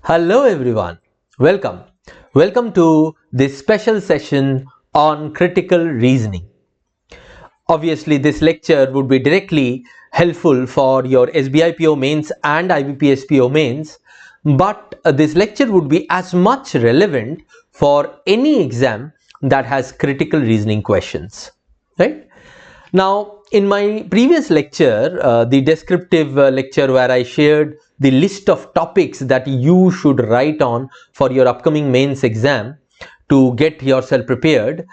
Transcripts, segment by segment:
Hello everyone, welcome. Welcome to this special session on critical reasoning. Obviously, this lecture would be directly helpful for your SBI PO mains and IBPS PO mains, but this lecture would be as much relevant for any exam that has critical reasoning questions, right? Now, in my previous lecture, the descriptive lecture where I shared the list of topics that you should write on for your upcoming mains exam to get yourself prepared,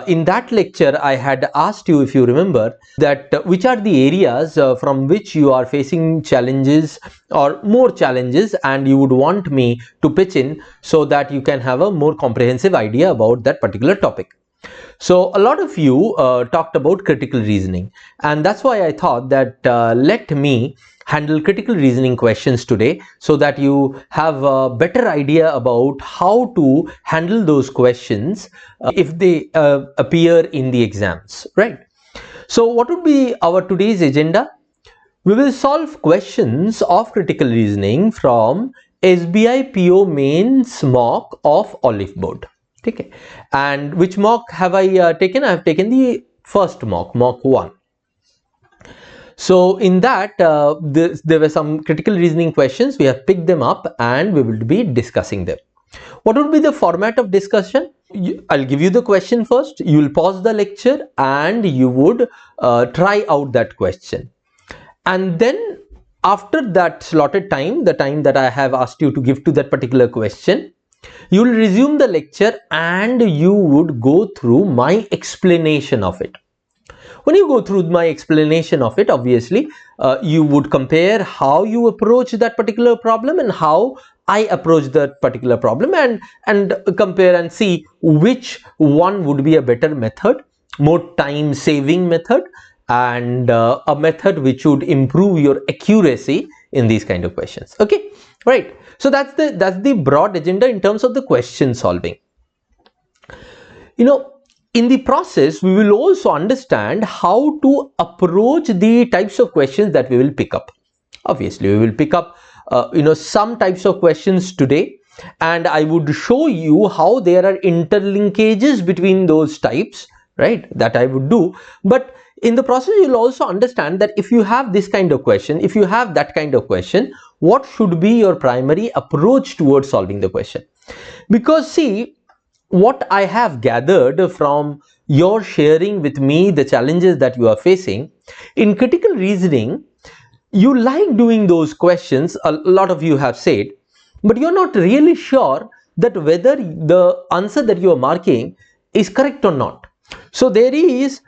in that lecture I had asked you, if you remember, that which are the areas from which you are facing challenges or more challenges and you would want me to pitch in so that you can have a more comprehensive idea about that particular topic. So a lot of you talked about critical reasoning, and that's why I thought that let me handle critical reasoning questions today so that you have a better idea about how to handle those questions if they appear in the exams, right? So what would be our today's agenda? We will solve questions of critical reasoning from SBI PO mains mock of Olive Board. Okay. And which mock have I taken? I have taken the first mock 1. So in that there were some critical reasoning questions. We have picked them up and we will be discussing them. What would be the format of discussion? I'll give you the question first. You will pause the lecture and you would try out that question. And then after that slotted time, the time that I have asked you to give to that particular question, you will resume the lecture and you would go through my explanation of it. When you go through my explanation of it, obviously, you would compare how you approach that particular problem and how I approach that particular problem, and compare and see which one would be a better method, more time saving method, and a method which would improve your accuracy in these kind of questions. Okay, right. So that's the broad agenda in terms of the question solving. In the process, we will also understand how to approach the types of questions that we will pick up. Obviously, we will pick up some types of questions today, and I would show you how there are interlinkages between those types, right? That I would do. But in the process, you'll also understand that if you have this kind of question, if you have that kind of question, what should be your primary approach towards solving the question? Because see, what I have gathered from your sharing with me the challenges that you are facing in critical reasoning, you like doing those questions, a lot of you have said, but you're not really sure that whether the answer that you are marking is correct or not. So there is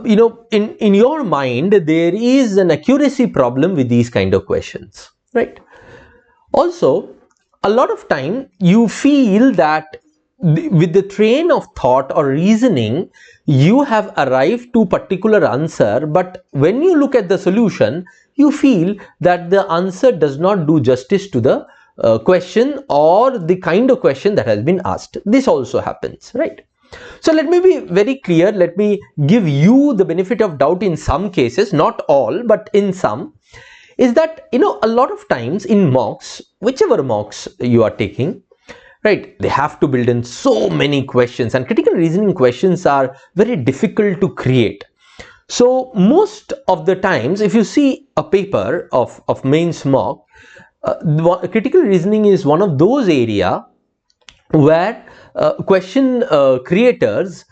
in your mind there is an accuracy problem with these kind of questions, right? Also, a lot of time you feel that with the train of thought or reasoning you have arrived to particular answer, but when you look at the solution you feel that the answer does not do justice to the question or the kind of question that has been asked. This also happens, right? So let me be very clear. Let me give you the benefit of doubt in some cases, not all, but in some, is that a lot of times in mocks, whichever mocks you are taking, right, they have to build in so many questions, and critical reasoning questions are very difficult to create. So most of the times if you see a paper of mains mock, critical reasoning is one of those area where question creators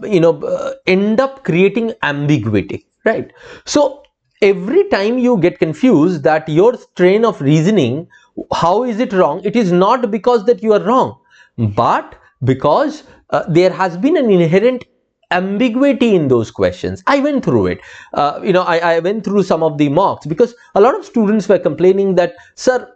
end up creating ambiguity, right? So every time you get confused that your train of reasoning, how is it wrong, it is not because that you are wrong, but because there has been an inherent ambiguity in those questions. I went through it. I went through some of the mocks because a lot of students were complaining that, sir,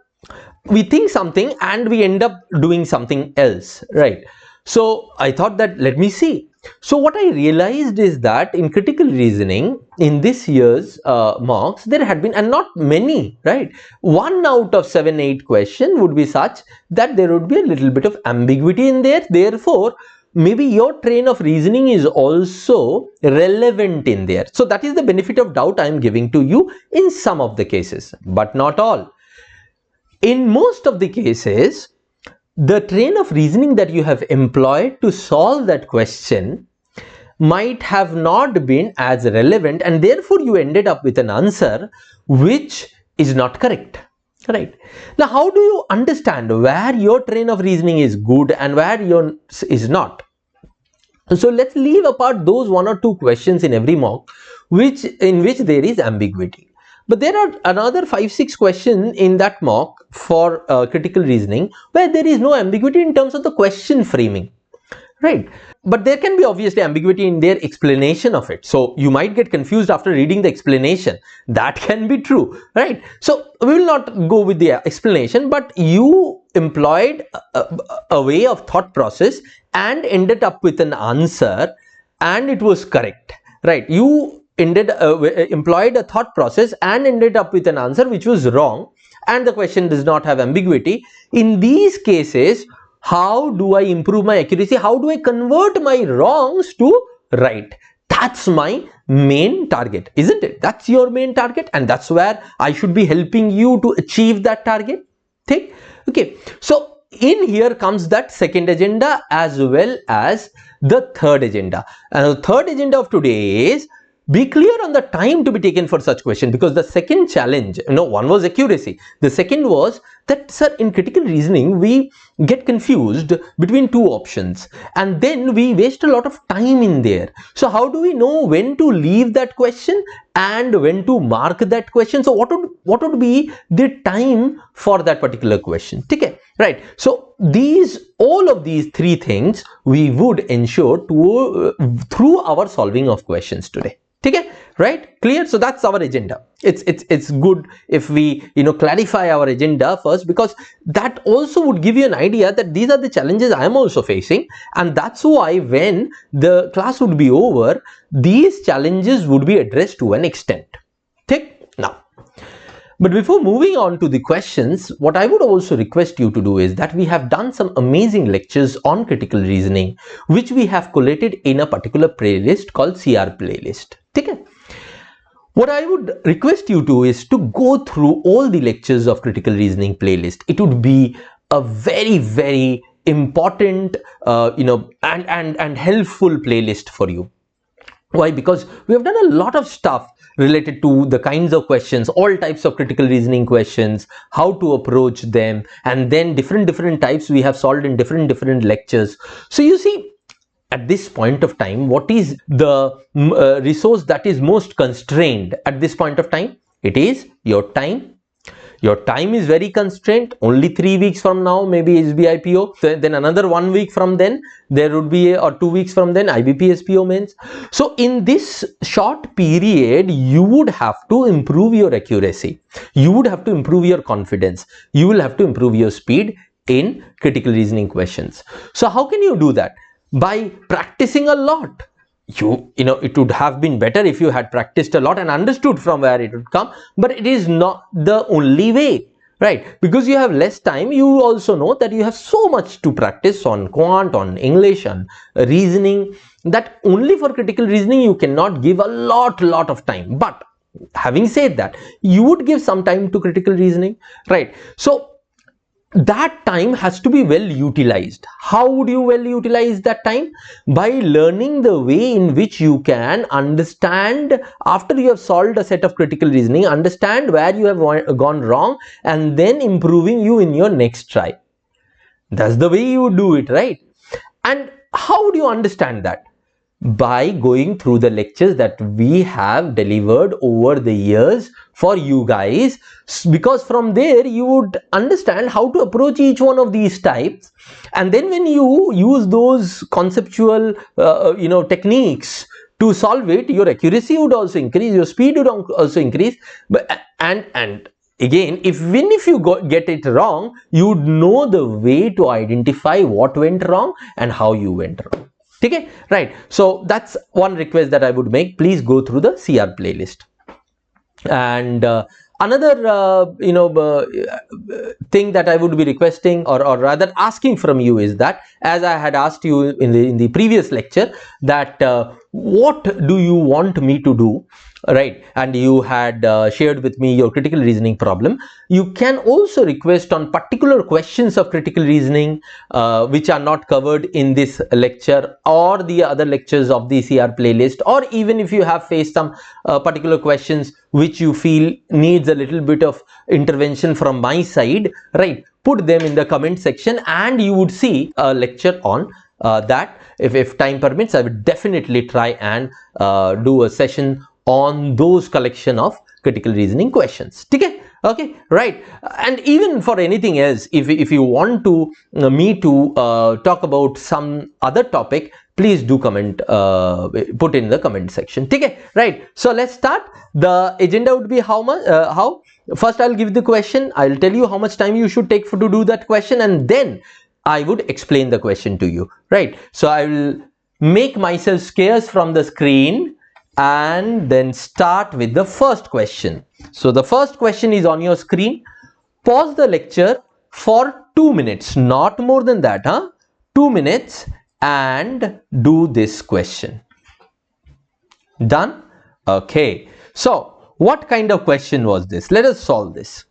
we think something and we end up doing something else, right? So I thought that let me see. So what I realized is that in critical reasoning in this year's mocks there had been, and not many, right, 1 out of 7-8 question would be such that there would be a little bit of ambiguity in there. Therefore maybe your train of reasoning is also relevant in there. So that is the benefit of doubt I am giving to you in some of the cases, but not all. in most of the cases, the train of reasoning that you have employed to solve that question might have not been as relevant, and therefore you ended up with an answer which is not correct. Right. Now, how do you understand where your train of reasoning is good and where yours is not? So let's leave apart those 1 or 2 questions in every mock in which there is ambiguity. But there are another 5-6 questions in that mock for critical reasoning where there is no ambiguity in terms of the question framing. Right. But there can be obviously ambiguity in their explanation of it. So you might get confused after reading the explanation. That can be true. Right. So we will not go with the explanation, but you employed a way of thought process and ended up with an answer, and it was correct. Right. You employed a thought process and ended up with an answer which was wrong, and the question does not have ambiguity. In these cases, how do I improve my accuracy? How do I convert my wrongs to right? That's my main target, isn't it? That's your main target, and that's where I should be helping you to achieve that target. Okay, so in here comes that second agenda as well as the third agenda. And the third agenda of today is be clear on the time to be taken for such question, because the second challenge, one was accuracy. The second was that, sir, in critical reasoning, we get confused between 2 options and then we waste a lot of time in there. So how do we know when to leave that question and when to mark that question? So what would be the time for that particular question? Okay, right. So all of these 3 things we would ensure through our solving of questions today. Okay, right? Clear? So that's our agenda. It's good if we clarify our agenda first, because that also would give you an idea that these are the challenges I am also facing, and that's why when the class would be over, these challenges would be addressed to an extent. Okay, now, but before moving on to the questions, what I would also request you to do is that we have done some amazing lectures on critical reasoning, which we have collated in a particular playlist called CR playlist. Okay. What I would request you to is to go through all the lectures of critical reasoning playlist. It would be a very, very important, and helpful playlist for you. Why? Because we have done a lot of stuff related to the kinds of questions, all types of critical reasoning questions, how to approach them, and then different types we have solved in different lectures. So you see, at this point of time, what is the resource that is most constrained at this point of time? It is your time. Your time is very constrained. Only 3 weeks from now, maybe SBI PO. Then another 1 week from then, there would be or 2 weeks from then, IBPS PO mains. So in this short period, you would have to improve your accuracy. You would have to improve your confidence. You will have to improve your speed in critical reasoning questions. So how can you do that? By practicing a lot. It would have been better if you had practiced a lot and understood from where it would come, but it is not the only way, right? Because you have less time, you also know that you have so much to practice on quant, on English, on reasoning, that only for critical reasoning you cannot give a lot of time. But having said that, you would give some time to critical reasoning, right? So that time has to be well utilized. How would you well utilize that time? By learning the way in which you can understand, after you have solved a set of critical reasoning, understand where you have gone wrong, and then improving you in your next try. That's the way you would do it, right? And how would you understand that? By going through the lectures that we have delivered over the years for you guys, because from there you would understand how to approach each one of these types, and then when you use those conceptual techniques to solve it, your accuracy would also increase, your speed would also increase. And again, if you get it wrong, you would know the way to identify what went wrong and how you went wrong. Okay, right? So that's one request that I would make. Please go through the CR playlist. And another thing that I would be requesting, or rather asking from you, is that, as I had asked you in the previous lecture, that what do you want me to do, right? And you had shared with me your critical reasoning problem. You can also request on particular questions of critical reasoning which are not covered in this lecture or the other lectures of the CR playlist, or even if you have faced some particular questions which you feel needs a little bit of intervention from my side, right? Put them in the comment section and you would see a lecture on that. If time permits, I would definitely try and do a session on those collection of critical reasoning questions. Okay, right. And even for anything else, if you want to me to talk about some other topic, please do comment, put in the comment section. Right. So let's start. The agenda would be how much, first I'll give the question, I'll tell you how much time you should take to do that question, and then I would explain the question to you, right? So I will make myself scarce from the screen and then start with the first question. So the first question is on your screen. Pause the lecture for 2 minutes, not more than that, 2 minutes, and do this question. Done? Okay. So what kind of question was this? Let us solve this.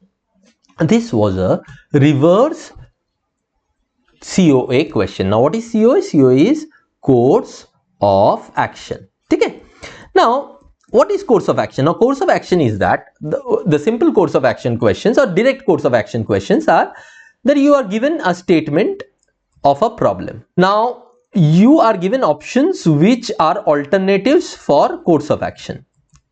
This was a reverse COA question. Now what is COA? COA is course of action. Okay. Now what is course of action? Now course of action is that the simple course of action questions or direct course of action questions are that you are given a statement of a problem. Now you are given options which are alternatives for course of action.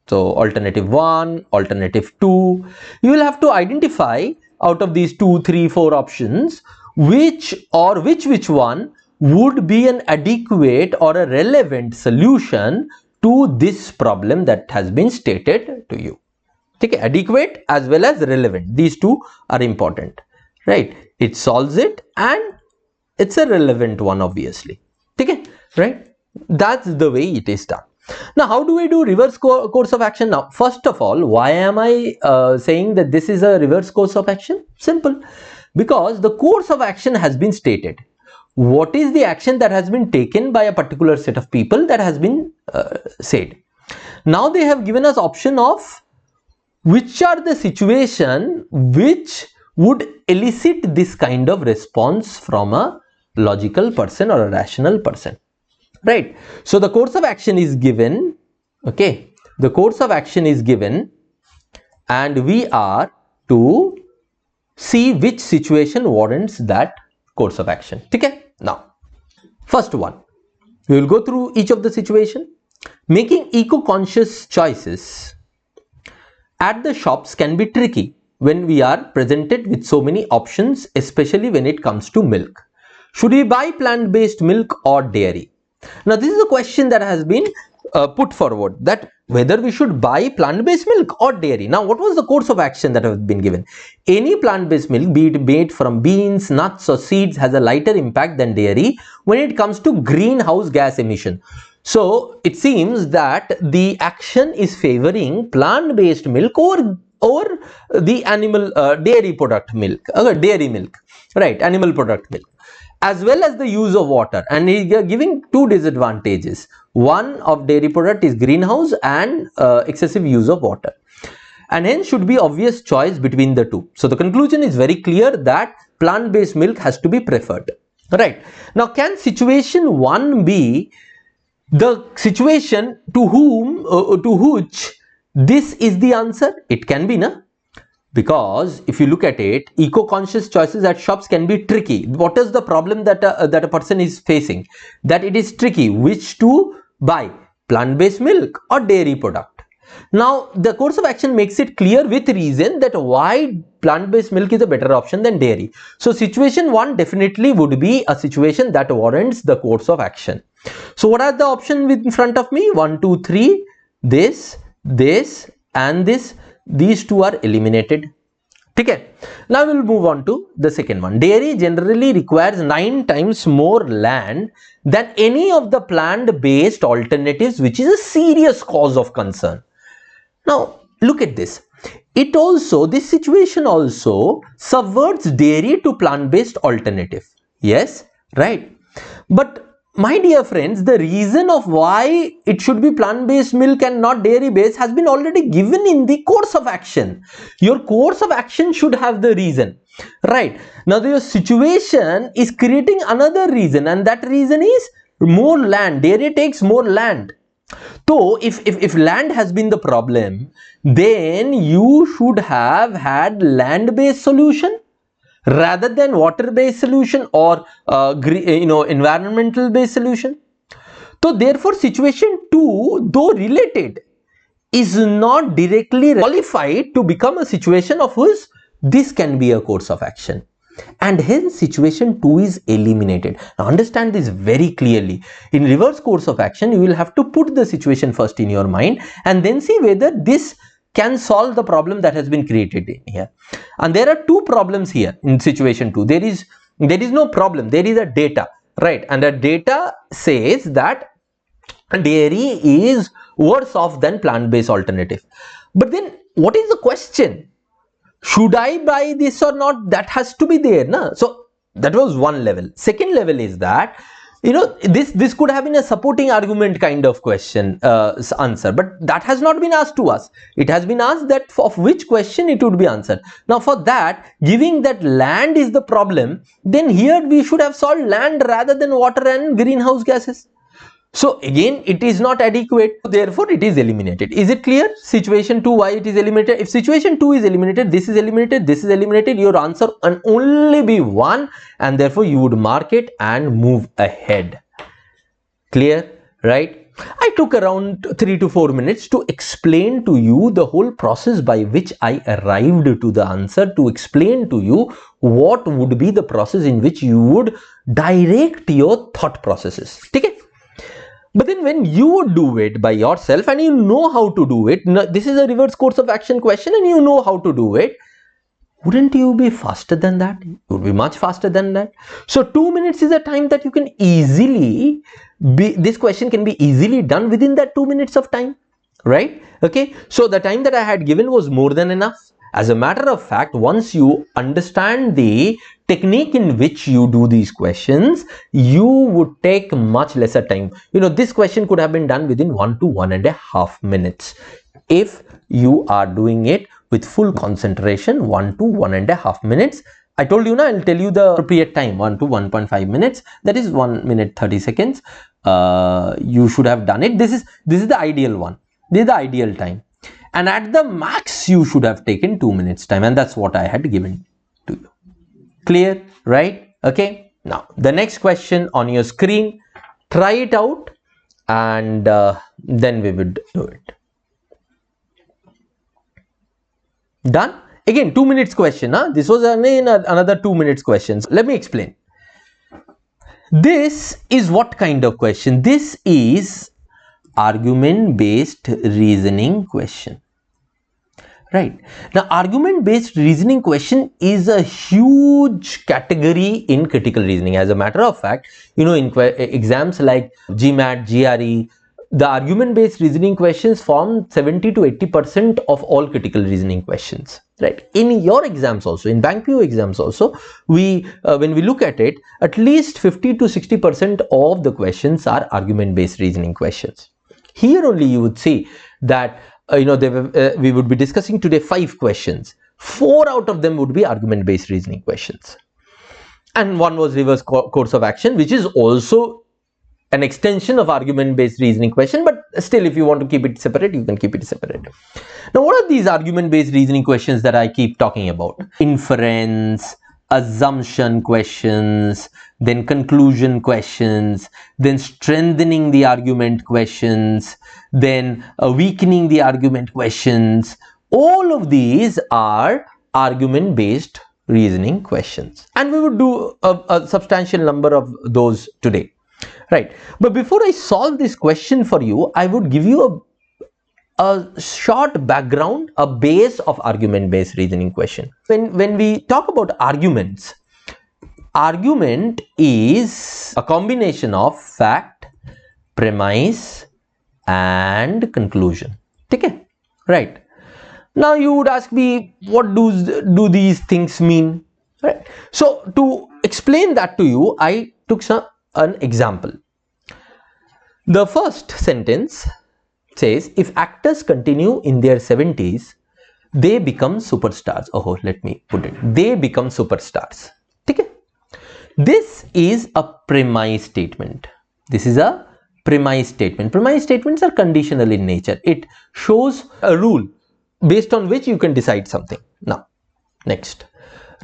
So alternative 1, alternative 2, you will have to identify out of these 2, 3, 4 options which one would be an adequate or a relevant solution to this problem that has been stated to you. Okay, adequate as well as relevant, these two are important, right? It solves it and it's a relevant one, obviously. Okay, right? That's the way it is done. Now how do I do reverse course of action? Now first of all, why am I saying that this is a reverse course of action? Simple, because the course of action has been stated. What is the action that has been taken by a particular set of people that has been said. Now they have given us option of which are the situation which would elicit this kind of response from a logical person or a rational person, right? So the course of action is given. Okay, the course of action is given and we are to see which situation warrants that course of action. Okay, now first one, we will go through each of the situation. Making eco-conscious choices at the shops can be tricky when we are presented with so many options, especially when it comes to milk. Should we buy plant-based milk or dairy? Now this is a question that has been put forward, that whether we should buy plant-based milk or dairy. Now what was the course of action that has been given? Any plant-based milk, be it made from beans, nuts or seeds, has a lighter impact than dairy when it comes to greenhouse gas emission. So it seems that the action is favoring plant-based milk over the animal dairy product milk, dairy milk, right, animal product milk, as well as the use of water, and he is giving two disadvantages. One of dairy product is greenhouse and excessive use of water, and hence should be obvious choice between the two. So the conclusion is very clear that plant-based milk has to be preferred, right? Now can situation 1 be the situation to which this is the answer? It can be, na? Because if you look at it, eco-conscious choices at shops can be tricky. What is the problem that a person is facing? That it is tricky which to buy, plant-based milk or dairy product. Now the course of action makes it clear with reason that why plant-based milk is a better option than dairy. So situation 1 definitely would be a situation that warrants the course of action. So what are the options in front of me? 1, 2, 3, this and this. These two are eliminated. Okay. Now we will move on to the second one. Dairy generally requires 9 times more land than any of the plant-based alternatives, which is a serious cause of concern. Now look at this. This situation also subverts dairy to plant-based alternative. Yes, right. But my dear friends, the reason of why it should be plant-based milk and not dairy-based has been already given in the course of action. Your course of action should have the reason, right? Now your situation is creating another reason, and that reason is more land. Dairy takes more land. So if land has been the problem, then you should have had land-based solution rather than water-based solution or environmental-based solution. So therefore, situation 2, though related, is not directly qualified to become a situation of whose this can be a course of action, and hence situation 2 is eliminated. Now understand this very clearly. In reverse course of action, you will have to put the situation first in your mind and then see whether this can solve the problem that has been created in here. And there are two problems here in situation 2. There is no problem, there is a data, right? And the data says that dairy is worse off than plant-based alternative. But then what is the question? Should I buy this or not? That has to be there, na? So that was one level. Second level is that, this could have been a supporting argument kind of question answer, but that has not been asked to us. It has been asked that of which question it would be answered. Now for that, giving that land is the problem, then here we should have solved land rather than water and greenhouse gases. So again, it is not adequate, therefore it is eliminated. Is it clear? Situation 2, why it is eliminated? If situation 2 is eliminated, this is eliminated, this is eliminated, your answer can only be 1, and therefore you would mark it and move ahead. Clear, right? I took around 3 to 4 minutes to explain to you the whole process by which I arrived to the answer, to explain to you what would be the process in which you would direct your thought processes. Okay? But then when you do it by yourself and you know how to do it, this is a reverse course of action question and you know how to do it, wouldn't you be faster than that? You would be much faster than that. So 2 minutes is a time that you can easily this question can be easily done within that 2 minutes of time, right? Okay, so the time that I had given was more than enough. As a matter of fact, once you understand the technique in which you do these questions, you would take much lesser time. This question could have been done within 1 to 1.5 minutes if you are doing it with full concentration. 1 to 1.5 minutes. I told you now, I'll tell you the appropriate time, 1 to 1.5 minutes. That is 1 minute 30 seconds. You should have done it. This is the ideal one. This is the ideal time. And at the max, you should have taken 2 minutes time, and that's what I had given to you. Clear, right? Okay. Now, the next question on your screen, try it out, and then we would do it. Done? Again, 2 minutes question. This was another 2 minutes questions. Let me explain. This is what kind of question? This is argument-based reasoning question. Right. Now, argument-based reasoning question is a huge category in critical reasoning. As a matter of fact, in exams like GMAT, GRE, the argument-based reasoning questions form 70 to 80% of all critical reasoning questions. Right. In your exams also, in Bank PO exams also, when we look at it, at least 50 to 60% of the questions are argument-based reasoning questions. Here only you would see that we would be discussing today 5 questions. 4 out of them would be argument-based reasoning questions, and one was reverse course of action, which is also an extension of argument-based reasoning question. But still, if you want to keep it separate, you can keep it separate. Now, what are these argument-based reasoning questions that I keep talking about? Inference, assumption questions, then conclusion questions, then strengthening the argument questions, then weakening the argument questions. All of these are argument-based reasoning questions, and we would do a substantial number of those today, right? But before I solve this question for you, I would give you a short background, a base of argument-based reasoning question. When we talk about arguments, argument is a combination of fact, premise, and conclusion. Okay, right? Now you would ask me, what do these things mean? Right? So to explain that to you, I took an example. The first sentence says, if actors continue in their 70s, they become superstars. Oh, let me put it. They become superstars. Okay? This is a premise statement. This is a premise statement. Premise statements are conditional in nature. It shows a rule based on which you can decide something. Now, next.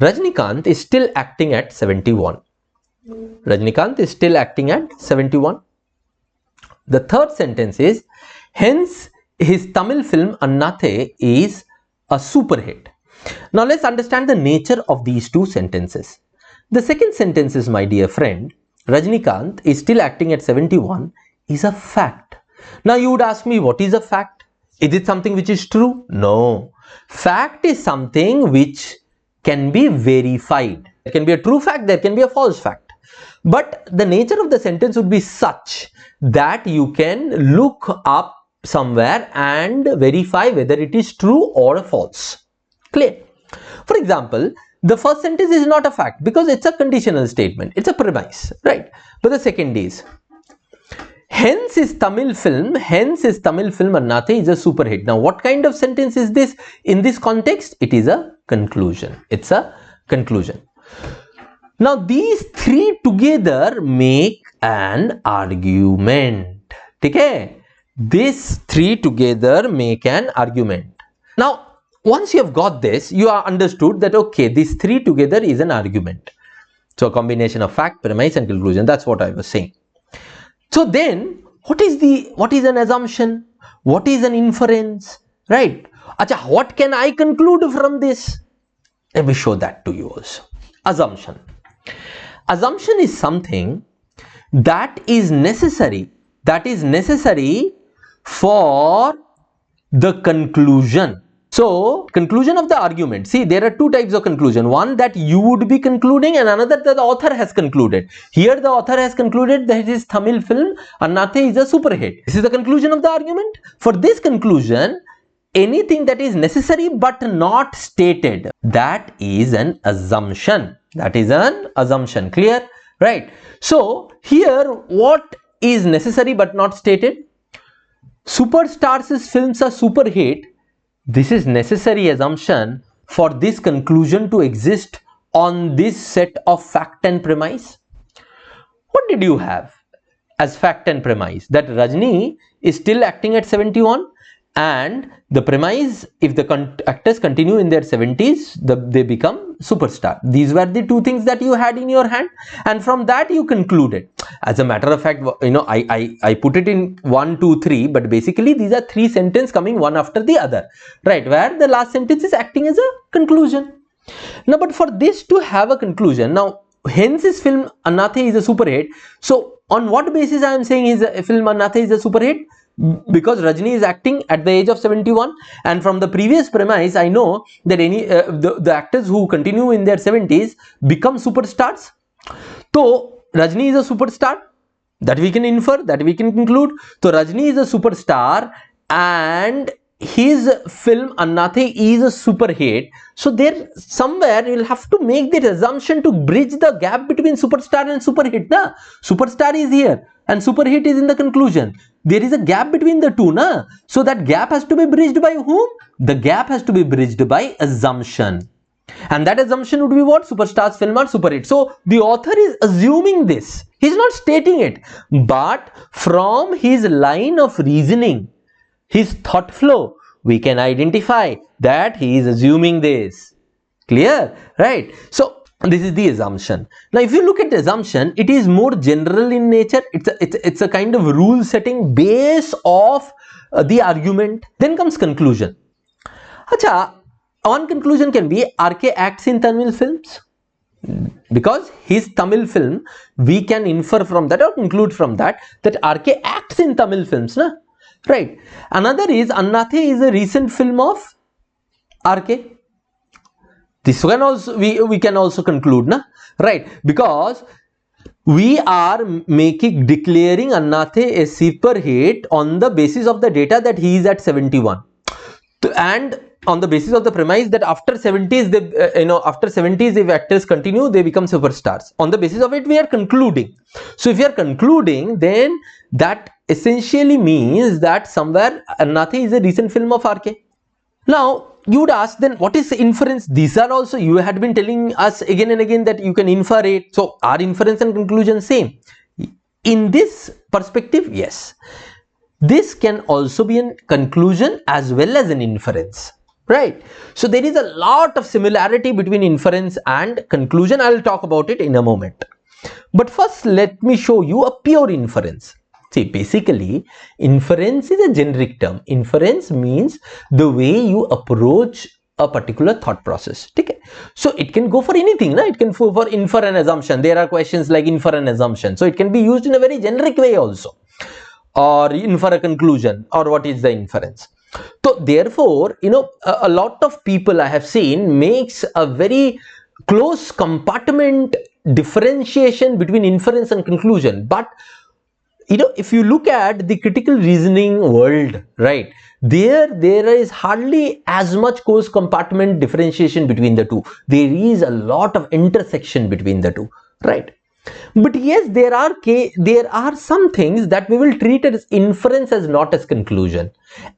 Rajnikant is still acting at 71. Rajnikant is still acting at 71. The third sentence is, hence his Tamil film Annathe is a super hit. Now let's understand the nature of these two sentences. The second sentence is, my dear friend, Rajnikant is still acting at 71 is a fact. Now you would ask me, what is a fact? Is it something which is true? No. Fact is something which can be verified. There can be a true fact, there can be a false fact. But the nature of the sentence would be such that you can look up somewhere and verify whether it is true or false. Clear? For example, the first sentence is not a fact because it's a conditional statement. It's a premise, right? But the second is, hence his Tamil film Annathe is a super hit. Now, what kind of sentence is this? In this context, it is a conclusion. It's a conclusion. Now, these three together make an argument. Okay? These three together make an argument. Now, once you have got this, you are understood that, okay, these three together is an argument. So, a combination of fact, premise and conclusion. That's what I was saying. So, then, what is an assumption? What is an inference? Right? Acha, what can I conclude from this? Let me show that to you also. Assumption. Assumption is something that is necessary for the conclusion. So, conclusion of the argument. See, there are two types of conclusion. One that you would be concluding and another that the author has concluded. Here the author has concluded that his Tamil film Annathe is a super hit. This is the conclusion of the argument. For this conclusion, anything that is necessary but not stated, that is an assumption. That is an assumption. Clear? Right. So, here what is necessary but not stated? Superstars' films are super hit. This is necessary assumption for this conclusion to exist on this set of fact and premise. What did you have as fact and premise? That Rajni is still acting at 71 and the premise, if the actors continue in their 70s, they become superstar. These were the two things that you had in your hand, and from that you concluded. As a matter of fact, you know, I put it in 1, 2, 3, but basically these are three sentences coming one after the other, right? Where the last sentence is acting as a conclusion. Now, but for this to have a conclusion, now, hence his film Annathe is a super hit. So, on what basis I am saying his film Annathe is a super hit? Because Rajni is acting at the age of 71, and from the previous premise I know that the actors who continue in their 70s become superstars. So Rajni is a superstar, that we can infer, that we can conclude. So Rajni is a superstar and his film Annathe is a super hit. So there somewhere you will have to make that assumption to bridge the gap between superstar and super hit. Na? Superstar is here and super hit is in the conclusion. There is a gap between the two, na? So that gap has to be bridged by whom? The gap has to be bridged by assumption. And that assumption would be what? Superstars film are super hit. So the author is assuming this. He is not stating it. But from his line of reasoning, his thought flow, we can identify that he is assuming this. Clear? Right? So this is the assumption. Now, if you look at the assumption, it is more general in nature. It's a kind of rule setting base of the argument. Then comes conclusion. Acha, one conclusion can be RK acts in Tamil films. Because his Tamil film, we can infer from that or conclude from that RK acts in Tamil films. Na? Right. Another is Annathe is a recent film of RK. This one also we can also conclude, na? Right? Because we are declaring Annathe a super hit on the basis of the data that he is at 71, and on the basis of the premise that after 70s, after 70s, if actors continue, they become superstars. On the basis of it, we are concluding. So if you are concluding, then that essentially means that somewhere Anathe is a recent film of RK. Now you would ask, then what is inference? These are also, you had been telling us again and again that you can infer it. So are inference and conclusion same? In this perspective, yes. This can also be a conclusion as well as an inference, right? So there is a lot of similarity between inference and conclusion. I will talk about it in a moment. But first, let me show you a pure inference. See, basically, inference is a generic term. Inference means the way you approach a particular thought process. Okay? So it can go for anything. Na? It can go for infer an assumption. There are questions like infer an assumption. So it can be used in a very generic way also. Or infer a conclusion, or what is the inference. So therefore, a lot of people I have seen makes a very close compartment differentiation between inference and conclusion. But if you look at the critical reasoning world, right, there is hardly as much close compartment differentiation between the two. There is a lot of intersection between the two, right? But yes, there are some things that we will treat as inference as not as conclusion.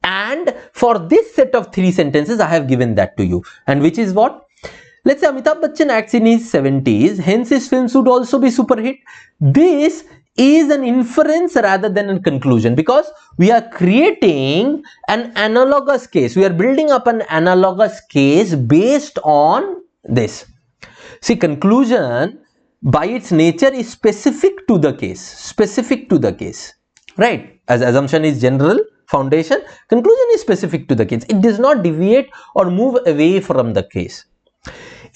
And for this set of 3 sentences, I have given that to you. And which is what? Let's say Amitabh Bachchan acts in his 70s, hence his films would also be super hit. This is an inference rather than a conclusion, because we are creating an analogous case. We are building up an analogous case based on this. See, conclusion by its nature is specific to the case, right? As assumption is general foundation, conclusion is specific to the case. It does not deviate or move away from the case.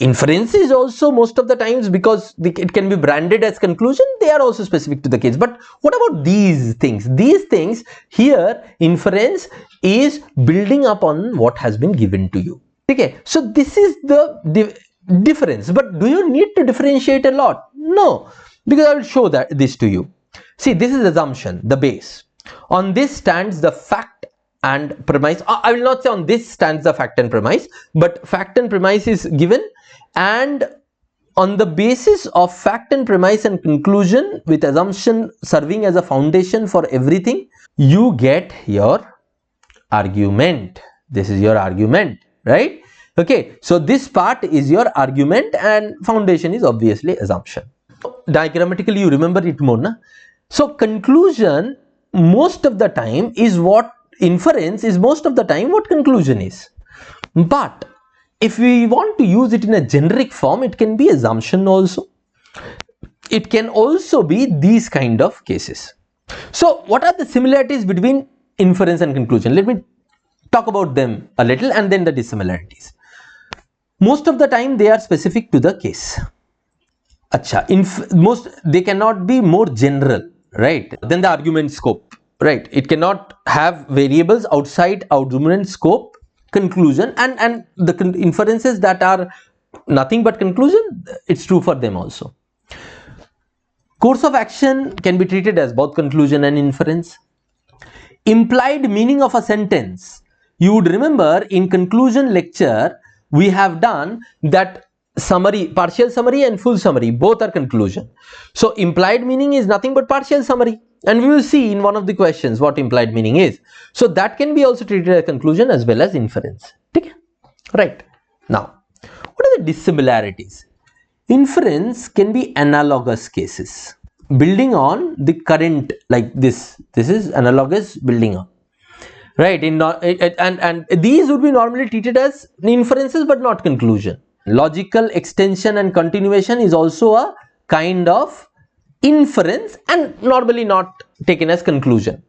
Inference is also most of the times, because it can be branded as conclusion, they are also specific to the case. But what about these things? These things here, inference is building up on what has been given to you. Okay, so this is the difference. But do you need to differentiate a lot? No, because I will show this to you. See, this is assumption, the base. On this stands the fact and premise. I will not say on this stands the fact and premise, but fact and premise is given, and on the basis of fact and premise and conclusion, with assumption serving as a foundation for everything, you get your argument. This is your argument, right? Okay, so this part is your argument and foundation is obviously assumption. Diagrammatically, you remember it more, na? So conclusion most of the time is what inference is most of the time what conclusion is. But if we want to use it in a generic form, it can be assumption also. It can also be these kind of cases. So what are the similarities between inference and conclusion? Let me talk about them a little and then the dissimilarities. Most of the time they are specific to the case. They cannot be more general, right, than the argument scope, right? It cannot have variables outside argument scope. Conclusion and the inferences that are nothing but conclusion, it's true for them also. Course of action can be treated as both conclusion and inference. Implied meaning of a sentence. You would remember in conclusion lecture, we have done that summary, partial summary and full summary, both are conclusion. So implied meaning is nothing but partial summary. And we will see in one of the questions what implied meaning is. So that can be also treated as conclusion as well as inference. Okay? Right. Now, what are the dissimilarities? Inference can be analogous cases. Building on the current, like this. This is analogous building up. Right. And these would be normally treated as inferences but not conclusion. Logical extension and continuation is also a kind of inference and normally not taken as conclusion,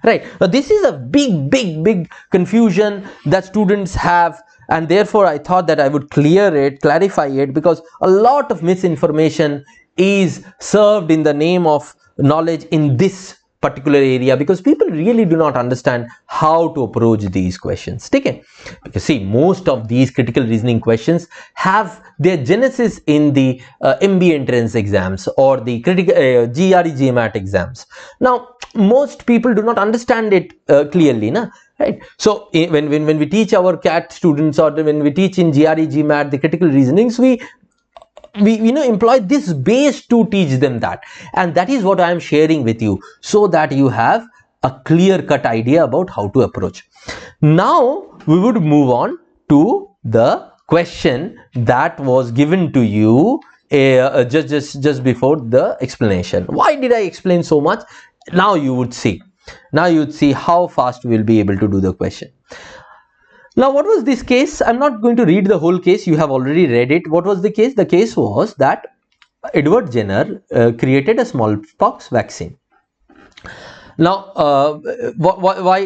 right? Now this is a big confusion that students have, and therefore I thought that I would clarify it, because a lot of misinformation is served in the name of knowledge in this particular area, because people really do not understand how to approach these questions. Okay? Because see, most of these critical reasoning questions have their genesis in the MBA entrance exams or the critical GRE GMAT exams. Now most people do not understand it clearly, na? Right? So when we teach our CAT students, or when we teach in GRE GMAT the critical reasonings, we employ this base to teach them that, and that is what I am sharing with you, so that you have a clear-cut idea about how to approach. Now we would move on to the question that was given to you just before the explanation. Why did I explain so much? Now you would see. Now you would see how fast we will be able to do the question. Now, what was this case? I'm not going to read the whole case. You have already read it. What was the case? The case was that Edward Jenner created a smallpox vaccine. Now, why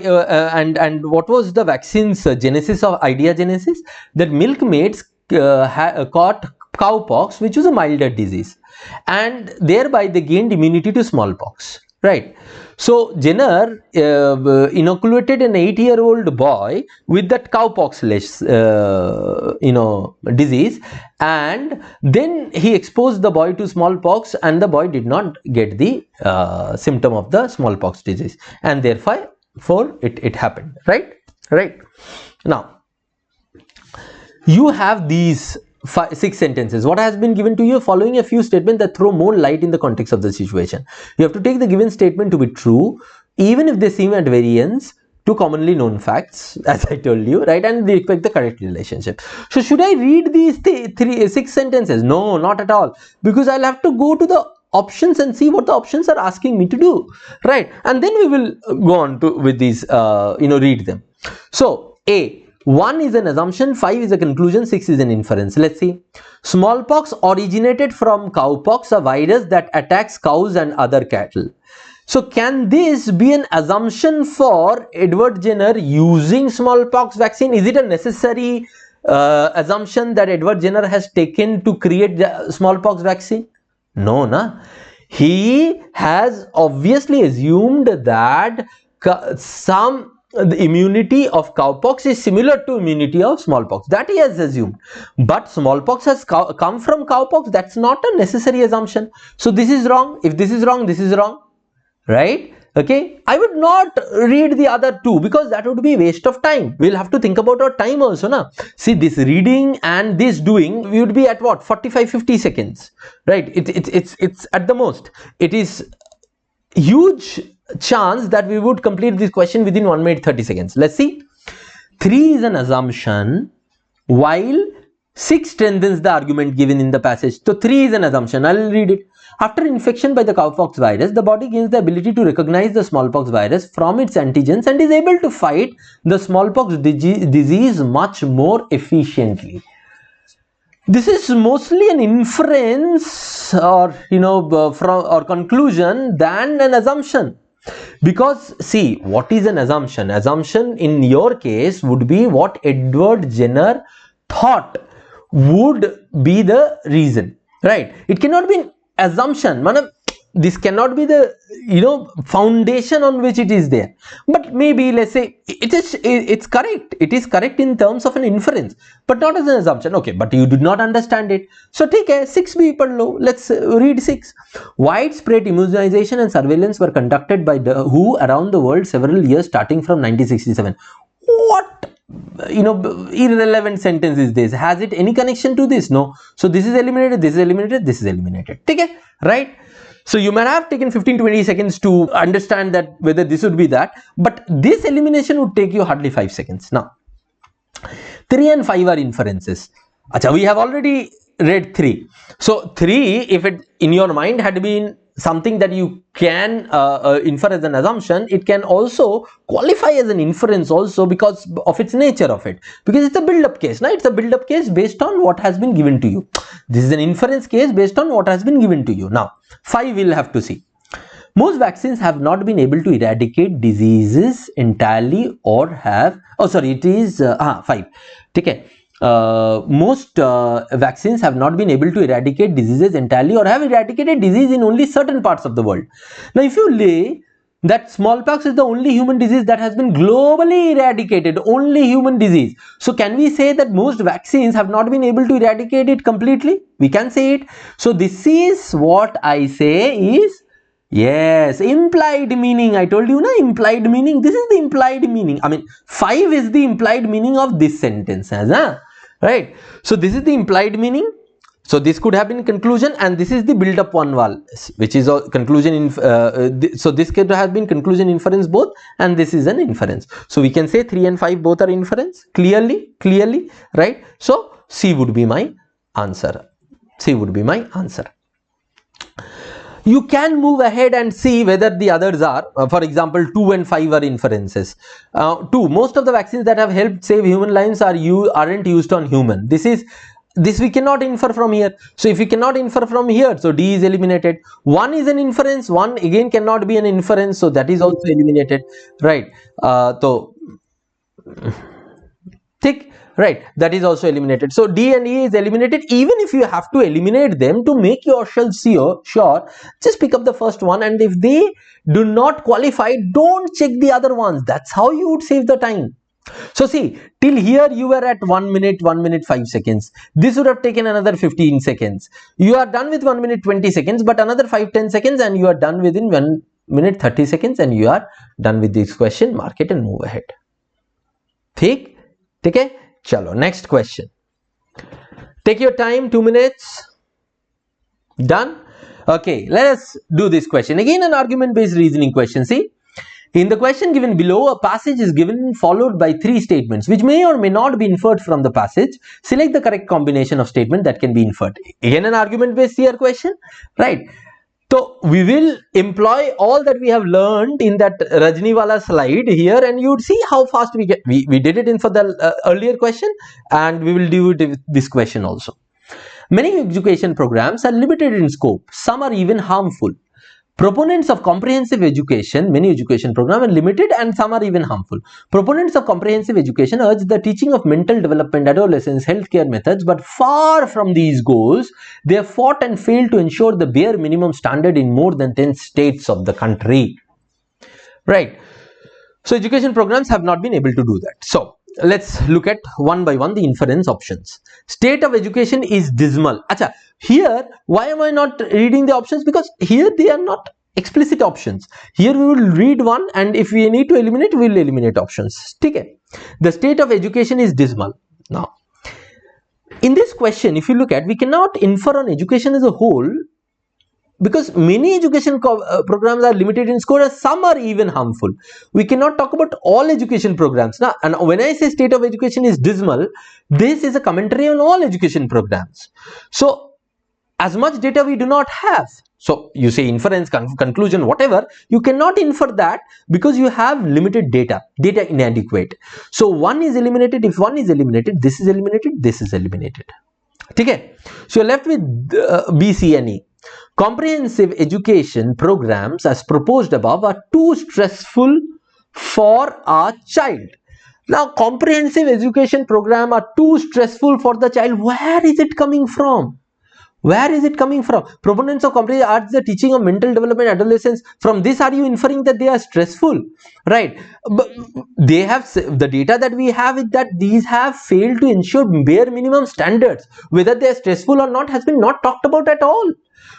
and what was the vaccine's genesis or idea genesis? That milkmaids caught cowpox, which was a milder disease, and thereby they gained immunity to smallpox. Right. So Jenner inoculated an 8-year-old boy with that cowpox disease, and then he exposed the boy to smallpox, and the boy did not get the symptom of the smallpox disease, and therefore it happened. Right. Now you have these 6 sentences. What has been given to you? Following a few statements that throw more light in the context of the situation. You have to take the given statement to be true, even if they seem at variance to commonly known facts, as I told you, right? And they expect the correct relationship. So should I read these 6 sentences? No, not at all, because I'll have to go to the options and see what the options are asking me to do, right? And then we will go on to with these, read them. So A. 1 is an assumption, 5 is a conclusion, 6 is an inference. Let's see. Smallpox originated from cowpox, a virus that attacks cows and other cattle. So can this be an assumption for Edward Jenner using smallpox vaccine? Is it a necessary assumption that Edward Jenner has taken to create the smallpox vaccine? No, na. He has obviously assumed that the immunity of cowpox is similar to immunity of smallpox. That he has assumed. But smallpox has come from cowpox. That's not a necessary assumption. So this is wrong. If this is wrong, this is wrong. Right? Okay. I would not read the other two because that would be waste of time. We'll have to think about our time also. Na? See, this reading and this doing, we would be at what? 45-50 seconds. Right? It's at the most. It is huge chance that we would complete this question within 1 minute 30 seconds. Let's see. 3 is an assumption, while 6 strengthens the argument given in the passage. So 3 is an assumption. I'll read it. After infection by the cowpox virus, the body gains the ability to recognize the smallpox virus from its antigens and is able to fight the smallpox disease much more efficiently. This is mostly an inference or conclusion than an assumption. Because see, what is an assumption? Assumption in your case would be what Edward Jenner thought would be the reason, right? It cannot be an assumption. This cannot be the foundation on which it is there. But maybe let's say it's correct. It is correct in terms of an inference, but not as an assumption. Okay, but you did not understand it. So take a 6b per low. Let's read 6. Widespread immunization and surveillance were conducted by the WHO around the world several years starting from 1967. What irrelevant sentence is this? Has it any connection to this? No. So this is eliminated, this is eliminated, this is eliminated. Okay, right? So you might have taken 15-20 seconds to understand that whether this would be that, but this elimination would take you hardly 5 seconds. Now 3 and 5 are inferences. Acha, we have already read 3. So 3, if it in your mind had been something that you can infer as an assumption, it can also qualify as an inference also because of its nature of it. Because it's a build-up case, right? It's a build-up case based on what has been given to you. This is an inference case based on what has been given to you. Now, 5 we'll have to see. Most vaccines have not been able to eradicate diseases entirely or have... Oh, sorry, it is... 5. Okay. Most vaccines have not been able to eradicate diseases entirely or have eradicated disease in only certain parts of the world. Now, if you lay that smallpox is the only human disease that has been globally eradicated, only human disease. So, can we say that most vaccines have not been able to eradicate it completely? We can say it. So, this is what I say is, yes, implied meaning. I told you, na, implied meaning. This is the implied meaning. I mean, 5 is the implied meaning of this sentence. Right? So, this is the implied meaning. So this could have been conclusion, and this is the build up one wall, which is a conclusion in so this could have been conclusion inference both, and this is an inference. So we can say 3 and 5 both are inference clearly, right? So C would be my answer. C would be my answer. You can move ahead and see whether the others are, for example, 2 and 5 are inferences. 2, most of the vaccines that have helped save human lives aren't used on human. This we cannot infer from here. So if we cannot infer from here, so D is eliminated. 1 is an inference, 1 again cannot be an inference, so that is also eliminated, right? So thick, right, that is also eliminated. So D and E is eliminated. Even if you have to eliminate them to make yourself sure, just pick up the first one, and if they do not qualify, don't check the other ones. That's how you would save the time. So see, till here you were at 1 minute 5 seconds. This would have taken another 15 seconds. You are done with 1 minute 20 seconds, but another 5-10 seconds, and you are done within 1 minute 30 seconds, and you are done with this question. Mark it and move ahead. ठीक है, चलो next question. Take your time, 2 minutes. Done. Okay, let us do this question again. An argument based reasoning question. See, in the question given below, a passage is given followed by 3 statements which may or may not be inferred from the passage. Select the correct combination of statement that can be inferred. Again, an argument based here question, right? So we will employ all that we have learned in that Rajniwala slide here, and you would see how fast we get. We did it in for the earlier question, and we will do it with this question also. Many education programs are limited in scope. Some are even harmful. Proponents of comprehensive education, many education programs are limited and some are even harmful. Proponents of comprehensive education urge the teaching of mental development, adolescence, healthcare methods, but far from these goals, they have fought and failed to ensure the bare minimum standard in more than 10 states of the country. Right. So education programs have not been able to do that. So let's look at one by one the inference options. State of education is dismal. Acha, here why am I not reading the options? Because here they are not explicit options. Here we will read one, and if we need to eliminate, we will eliminate options. Okay. The state of education is dismal. Now, in this question, if you look at, we cannot infer on education as a whole, because many education programs are limited in scope, and some are even harmful. We cannot talk about all education programs now. And when I say state of education is dismal, this is a commentary on all education programs. So as much data we do not have. So you say inference, conclusion, whatever, you cannot infer that because you have limited data inadequate. So one is eliminated. If one is eliminated, this is eliminated, this is eliminated. Okay. So you're left with B, C and E. Comprehensive education programs as proposed above are too stressful for a child. Now, comprehensive education program are too stressful for the child. Where is it coming from? Where is it coming from? Proponents of comprehensive arts, the teaching of mental development, adolescence. From this, are you inferring that they are stressful? Right. But they have, the data that we have is that these have failed to ensure bare minimum standards. Whether they are stressful or not has been not talked about at all.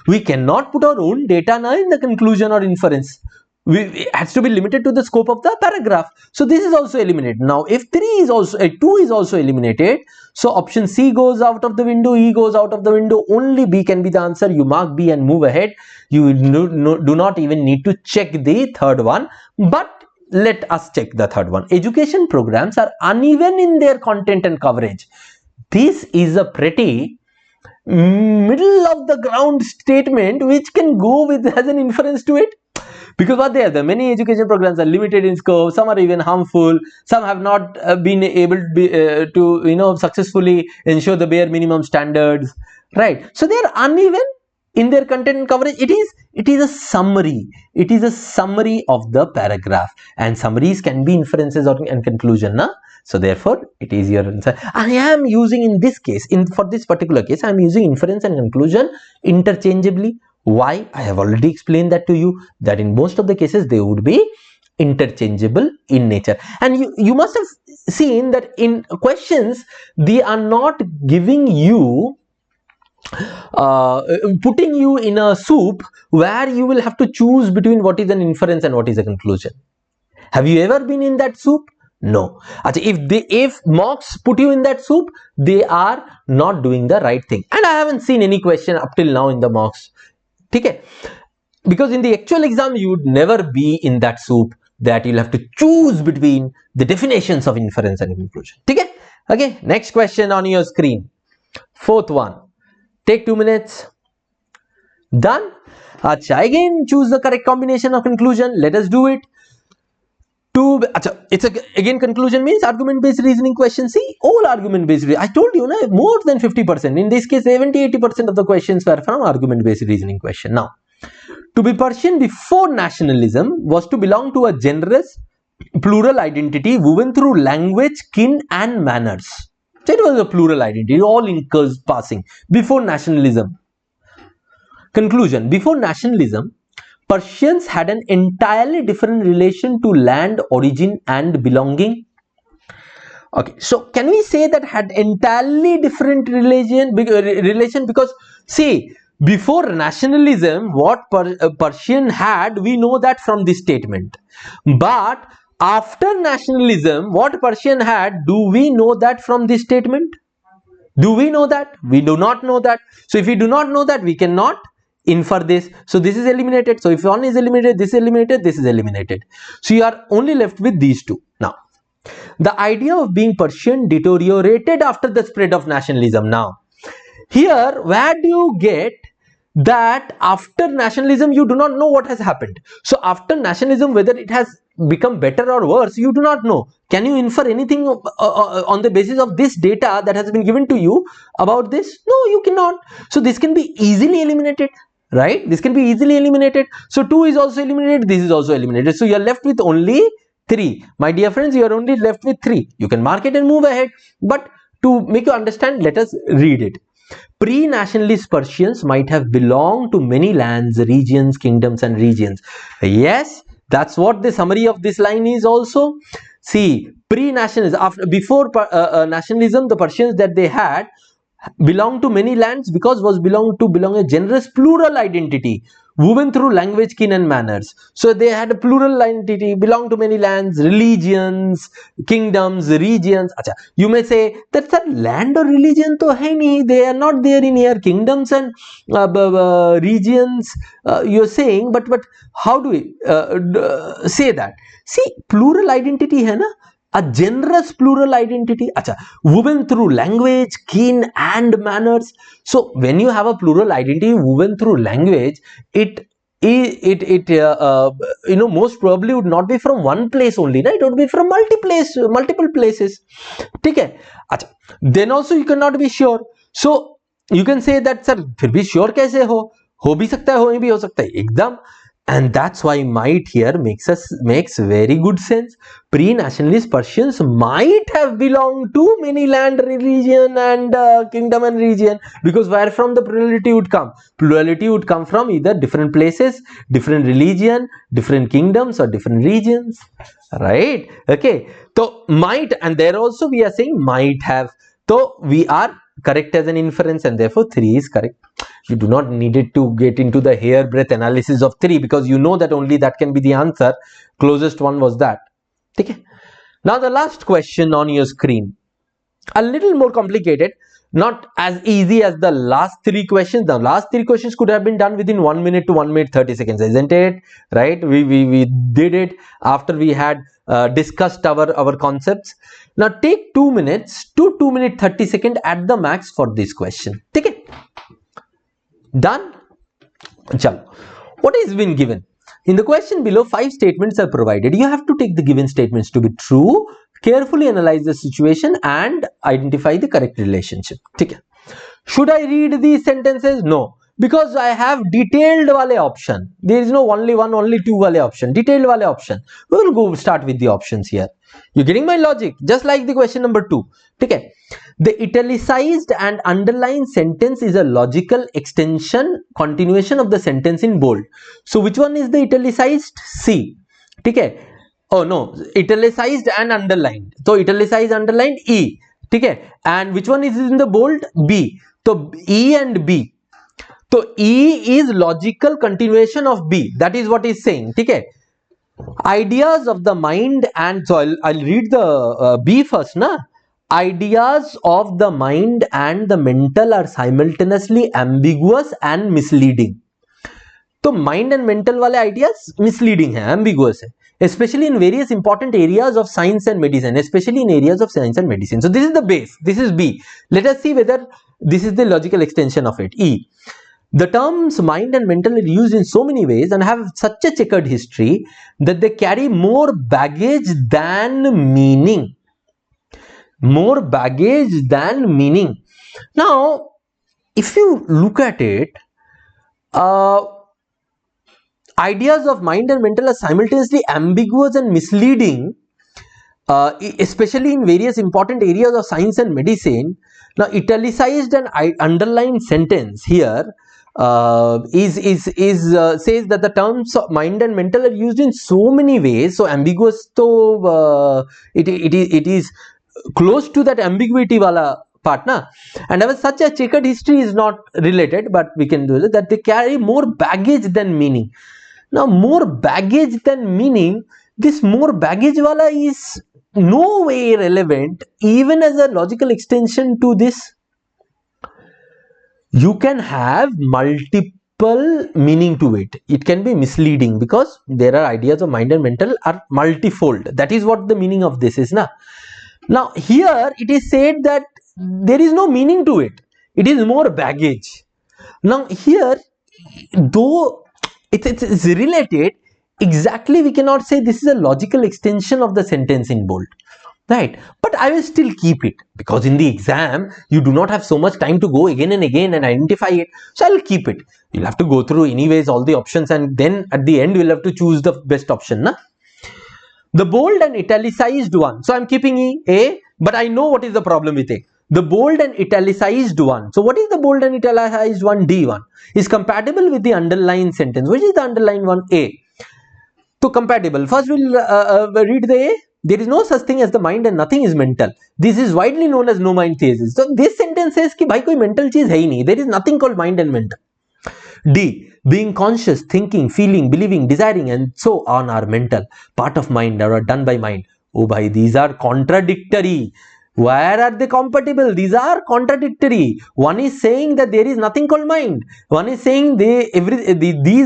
We cannot put our own data now in the conclusion or inference. It has to be limited to the scope of the paragraph. So this is also eliminated. Now, if 2 is also eliminated, so option C goes out of the window, E goes out of the window, only B can be the answer. You mark B and move ahead. You do not even need to check the third one, but let us check the third one. Education programs are uneven in their content and coverage. This is a pretty middle of the ground statement which can go with as an inference to it. Because what they are, the many education programs are limited in scope, some are even harmful, some have not been able to successfully ensure the bare minimum standards, right? So they are uneven in their content and coverage. It is a summary. It is a summary of the paragraph, and summaries can be inferences and conclusion, na? So therefore, it is your answer. I am using in this case, for this particular case, I am using inference and conclusion interchangeably. Why? I have already explained that to you, that in most of the cases they would be interchangeable in nature. And you must have seen that in questions, they are not giving you, putting you in a soup where you will have to choose between what is an inference and what is a conclusion. Have you ever been in that soup? No. If mocks put you in that soup, they are not doing the right thing. And I haven't seen any question up till now in the mocks. Okay? Because in the actual exam, you would never be in that soup that you'll have to choose between the definitions of inference and conclusion. Okay? Okay, next question on your screen. Fourth one. Take 2 minutes. Done. Acha, again choose the correct combination of conclusion. Let us do it. Again conclusion means argument based reasoning question. See, all argument based. I told you, more than 50%. In this case, 70-80% of the questions were from argument based reasoning question. Now, to be Persian before nationalism was to belong to a generous plural identity woven through language, kin, and manners. So it was a plural identity, all encompassing before nationalism. Conclusion: before nationalism, Persians had an entirely different relation to land, origin, and belonging. Okay, so can we say that had entirely different relation because see, before nationalism, what Persian had, we know that from this statement. But after nationalism, what Persian had, do we know that from this statement? Do we know that? We do not know that. So if we do not know that, we cannot infer this. So this is eliminated. So if one is eliminated, this is eliminated, this is eliminated. So you are only left with these two. Now, the idea of being Persian deteriorated after the spread of nationalism. Now, here, where do you get that after nationalism you do not know what has happened? So after nationalism, whether it has become better or worse, you do not know. Can you infer anything on the basis of this data that has been given to you about this? No, you cannot. So this can be easily eliminated, right? This can be easily eliminated. So 2 is also eliminated, this is also eliminated. So you are left with only 3. My dear friends, you are only left with 3. You can mark it and move ahead. But to make you understand, let us read it. Pre-nationalist Persians might have belonged to many lands, regions, kingdoms, and regions. Yes, that's what the summary of this line is also. See, pre-nationalism, before nationalism, the Persians that they had belonged to many lands because belong a generous plural identity woven through language, kin, and manners. So they had a plural identity, belong to many lands, religions, kingdoms, regions. Achha, you may say that's a land or religion to hai nahi, they are not there in here. Kingdoms and regions you're saying, but how do we say that? See, plural identity hai na, a generous plural identity, woven through language, kin, and manners. So when you have a plural identity woven through language, it most probably would not be from one place only, right? It would be from multiple places. Okay. Then also you cannot be sure. So you can say that, sir, फिर भी sure कैसे हो भी सकता है, हो नहीं भी हो सकता है, एकदम. And that's why might here makes very good sense. Pre-nationalist Persians might have belonged to many land, religion, and kingdom and region, because where from the plurality would come? Plurality would come from either different places, different religion, different kingdoms, or different regions, right? Okay, so might, and there also we are saying might have. So we are correct as an inference, and therefore 3 is correct. You do not need it to get into the hair-breadth analysis of 3, because you know that only that can be the answer. Closest one was that. Okay. Now the last question on your screen, a little more complicated, not as easy as the last 3 questions. The last 3 questions could have been done within 1 minute to 1 minute 30 seconds, isn't it? Right? We did it after we had discussed our concepts. Now take 2 minutes to 2 minute 30 seconds at the max for this question. Okay. Done? Chalo. What has been given? In the question below, 5 statements are provided. You have to take the given statements to be true, carefully analyze the situation, and identify the correct relationship. Okay. Should I read these sentences? No, because I have detailed wale option. There is no only 1, only 2 wale option. Detailed wale option. We will go start with the options here. You're getting my logic? Just like the question number 2. Okay. The italicized and underlined sentence is a logical extension, continuation of the sentence in bold. So which one is the italicized? C. Okay. Oh no, italicized and underlined. So italicized, underlined, E. Okay. And which one is in the bold? B. So E and B. So E is logical continuation of B. That is what is saying. Okay. Ideas of the mind, and so I'll read the B first, na. Ideas of the mind and the mental are simultaneously ambiguous and misleading. तो mind and mental वाले ideas misleading है, ambiguous है, especially in various important areas of science and medicine, especially in areas of science and medicine. So this is the base, this is B. Let us see whether this is the logical extension of it. E. The terms mind and mental are used in so many ways and have such a checkered history that they carry more baggage than meaning. More baggage than meaning. Now, if you look at it, ideas of mind and mental are simultaneously ambiguous and misleading, especially in various important areas of science and medicine. Now, italicized and underlined sentence here says that the terms of mind and mental are used in so many ways. So ambiguous, so it is close to that ambiguity wala part, na. And have such a checkered history is not related, but we can do that they carry more baggage than meaning. Now, more baggage than meaning, this more baggage wala is no way relevant even as a logical extension to this. You can have multiple meaning to it. It can be misleading because there are ideas of mind and mental are multifold. That is what the meaning of this is, na. Now, here it is said that there is no meaning to it. It is more baggage. Now, here, though it's related, exactly we cannot say this is a logical extension of the sentence in bold, right? But I will still keep it because in the exam you do not have so much time to go again and again and identify it. So I will keep it. You'll have to go through anyways all the options, and then at the end you'll have to choose the best option, na? The bold and italicized one. So I'm keeping A, but I know what is the problem with A. The bold and italicized one. So what is the bold and italicized one? D1 is compatible with the underlined sentence. Which is the underlined one? A. So compatible. First we'll read the A. There is no such thing as the mind and nothing is mental. This is widely known as no mind thesis. So this sentence says कि भाई कोई mental चीज है ही नहीं. There is nothing called mind and mental. D. Being conscious, thinking, feeling, believing, desiring, and so on are mental. Part of mind or are done by mind. Oh bhai, these are contradictory. Where are they compatible? These are contradictory. One is saying that there is nothing called mind. One is saying these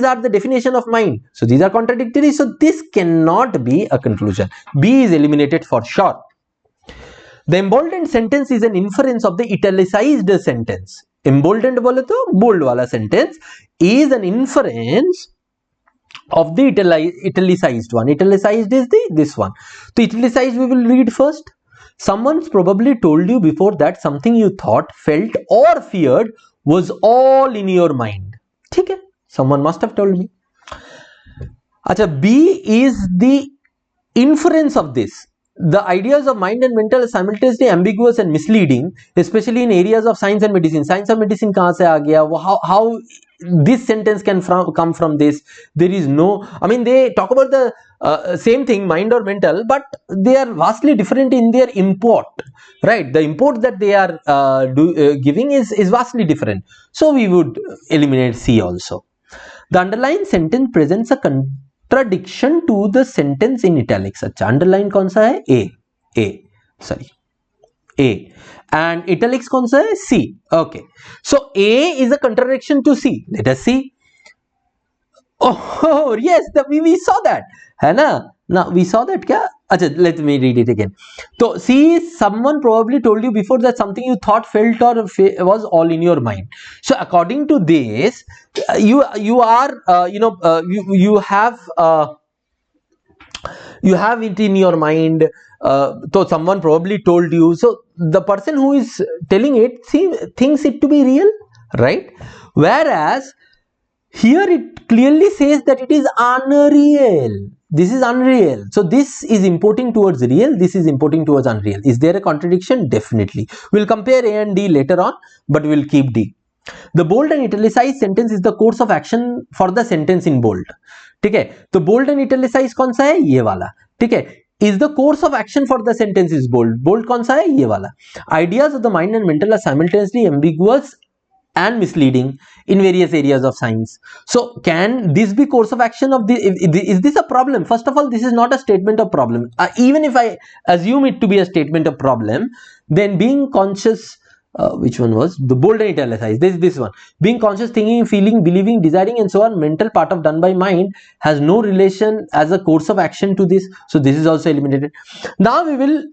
are the definition of mind. So these are contradictory. So this cannot be a conclusion. B is eliminated for sure. The emboldened sentence is an inference of the italicized sentence. Emboldened बोले तो bold वाला sentence is an inference of the italicized one. Italicized is this one. So italicized we will read first. Someone's probably told you before that something you thought, felt or feared was all in your mind. ठीक है? Someone must have told me. अच्छा, B is the inference of this. The ideas of mind and mental are simultaneously ambiguous and misleading, especially in areas of science and medicine. Science and medicine kahan se aa gaya? How this sentence can come from this? There is no, I mean, they talk about the same thing, mind or mental, but they are vastly different in their import, right? The import that they are giving is vastly different. So we would eliminate C also. The underlying sentence presents a contradiction to the sentence in italics. अच्छा, underline कौन सा है? A. And italics कौन सा है? C. Okay. So A is a contradiction to C. Let us see. Oh yes, we saw that, है ना? Now we saw that क्या? अच्छा, let me read it again. So C is someone probably told you before that something you thought, felt or was all in your mind. So according to this, you have it in your mind. So someone probably told you. So the person who is telling it thinks it to be real, right? Whereas here it clearly says that it is unreal. This is unreal. So this is importing towards real. This is importing towards unreal. Is there a contradiction? Definitely. We'll compare A and D later on, but we'll keep D. The bold and italicized sentence is the course of action for the sentence in bold. ठीक है? तो bold and italicized कौन सा है? ये वाला. ठीक है? Is the course of action for the sentence is bold. Bold कौन सा है? ये वाला. Ideas of the mind and mental are simultaneously ambiguous and misleading in various areas of science. So can this be course of action of the, is this a problem? First of all, this is not a statement of problem. Even if I assume it to be a statement of problem, then being conscious, which one was the bold and italicized, this one, being conscious, thinking, feeling, believing, desiring and so on, mental part of done by mind, has no relation as a course of action to this. So this is also eliminated. Now we will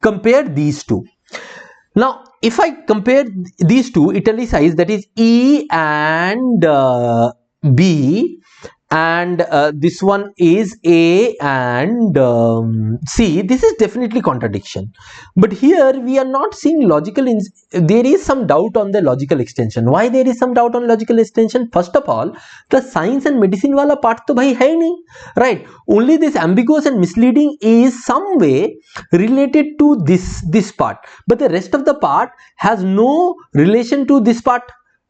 compare these two. Now, if I compare these two italicized, that is E and B, and this one is A and C, this is definitely contradiction. But here we are not seeing logical, there is some doubt on the logical extension. Why there is some doubt on logical extension? First of all, the science and medicine wala part to bhai hai nahi, right? Only this ambiguous and misleading is some way related to this part, but the rest of the part has no relation to this part,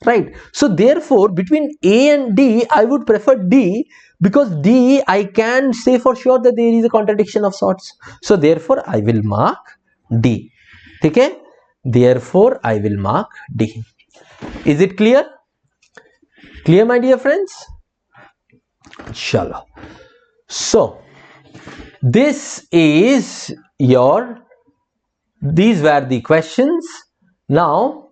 right? So therefore between A and D I would prefer D, because D I can say for sure that there is a contradiction of sorts. So therefore I will mark D. Okay, therefore I will mark D. Is it clear? Clear, my dear friends? Chalo. So this is your, these were the questions. Now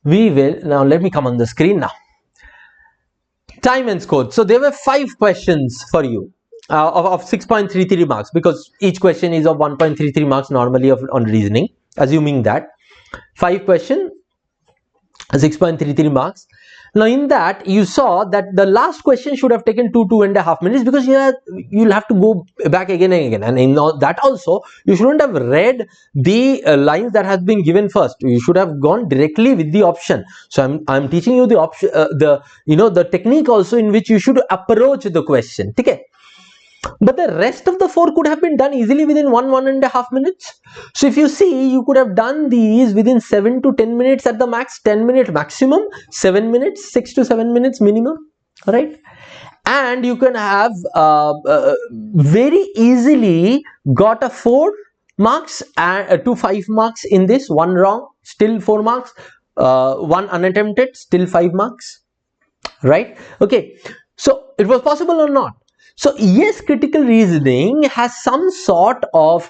we will, now let me come on the screen now. Time and score. So there were 5 questions for you of 6.33 marks, because each question is of 1.33 marks normally on reasoning, assuming that 5 question, 6.33 marks. Now in that you saw that the last question should have taken 2.5 minutes, because you'll have to go back again and again, and in that also you shouldn't have read the lines that has been given first. You should have gone directly with the option. So I'm teaching you the option, the technique also in which you should approach the question. Okay. But the rest of the 4 could have been done easily within 1.5 minutes. So if you see, you could have done these within 7 to 10 minutes at the max, 10 minutes maximum, 7 minutes, 6 to 7 minutes minimum, right? And you can have very easily got a 4 marks to 5 marks in this. 1 wrong, still 4 marks, 1 unattempted, still 5 marks, right? Okay, so it was possible or not? So yes, critical reasoning has some sort of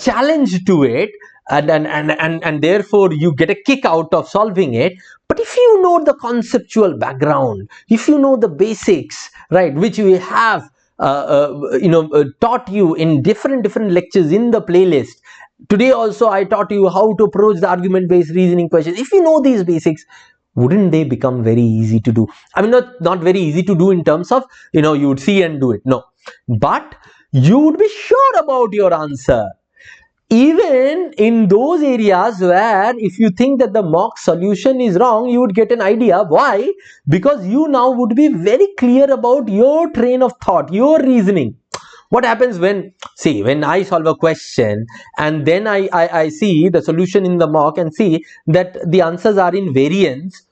challenge to it, and therefore you get a kick out of solving it. But if you know the conceptual background, if you know the basics, right, which we have taught you in different lectures in the playlist. Today also I taught you how to approach the argument based reasoning questions. If you know these basics, wouldn't they become very easy to do? I mean, not very easy to do in terms of, you would see and do it. No, but you would be sure about your answer. Even in those areas where if you think that the mock solution is wrong, you would get an idea. Why? Because you now would be very clear about your train of thought, your reasoning. What happens when I solve a question and then I see the solution in the mock and see that the answers are in variance?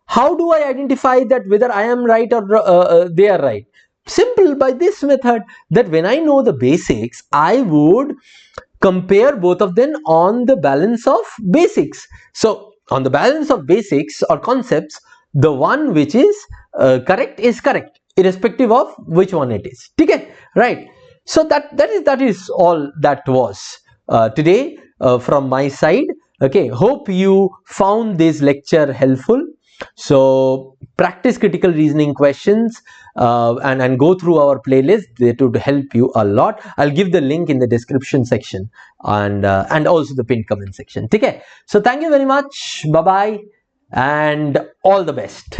How do I identify that whether I am right or they are right? Simple, by this method, that when I know the basics, I would compare both of them on the balance of basics. So on the balance of basics or concepts, the one which is correct is correct, irrespective of which one it is. Okay, right? So that is all that was today from my side. Okay, hope you found this lecture helpful. So practice critical reasoning questions and go through our playlist. That would help you a lot. I'll give the link in the description section and also the pinned comment section. Okay, so thank you very much. Bye bye and all the best.